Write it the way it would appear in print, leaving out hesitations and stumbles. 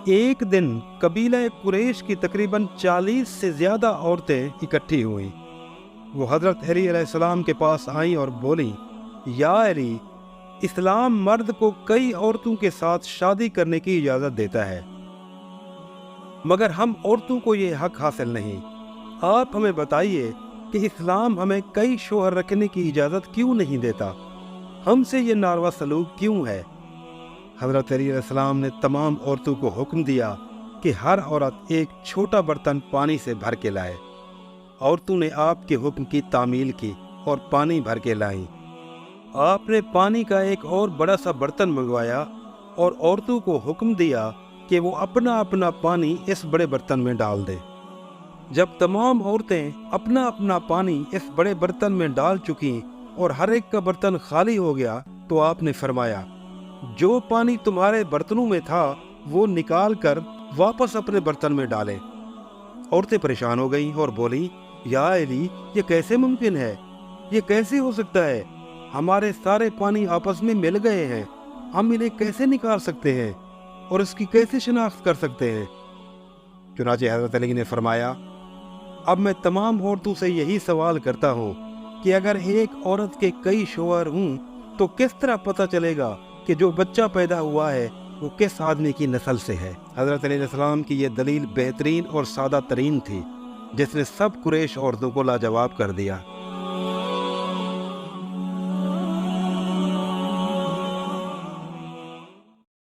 ایک دن قبیلہ قریش کی تقریباً 40 سے زیادہ عورتیں اکٹھی ہوئیں۔ وہ حضرت علی علیہ السلام کے پاس آئیں اور بولیں، یا علی، اسلام مرد کو کئی عورتوں کے ساتھ شادی کرنے کی اجازت دیتا ہے، مگر ہم عورتوں کو یہ حق حاصل نہیں۔ آپ ہمیں بتائیے کہ اسلام ہمیں کئی شوہر رکھنے کی اجازت کیوں نہیں دیتا؟ ہم سے یہ ناروا سلوک کیوں ہے؟ حضرت علی علیہ السلام نے تمام عورتوں کو حکم دیا کہ ہر عورت ایک چھوٹا برتن پانی سے بھر کے لائے۔ عورتوں نے آپ کے حکم کی تعمیل کی اور پانی بھر کے لائیں۔ آپ نے پانی کا ایک اور بڑا سا برتن منگوایا اور عورتوں کو حکم دیا کہ وہ اپنا اپنا پانی اس بڑے برتن میں ڈال دیں۔ جب تمام عورتیں اپنا اپنا پانی اس بڑے برتن میں ڈال چکیں اور ہر ایک کا برتن خالی ہو گیا تو آپ نے فرمایا، جو پانی تمہارے برتنوں میں تھا وہ نکال کر واپس اپنے برتن میں ڈالیں۔ عورتیں پریشان ہو گئیں اور بولیں، یا علی، یہ کیسے ممکن ہے؟ یہ کیسے ہو سکتا ہے؟ ہمارے سارے پانی آپس میں مل گئے ہیں، ہم انہیں کیسے نکال سکتے ہیں اور اس کی کیسے شناخت کر سکتے ہیں؟ چنانچہ حضرت علی نے فرمایا، اب میں تمام عورتوں سے یہی سوال کرتا ہوں کہ اگر ایک عورت کے کئی شوہر ہوں تو کس طرح پتہ چلے گا کہ جو بچہ پیدا ہوا ہے وہ کس آدمی کی نسل سے ہے؟ حضرت علیہ السلام کی یہ دلیل بہترین اور سادہ ترین تھی، جس نے سب قریش عورتوں کو لاجواب کر دیا۔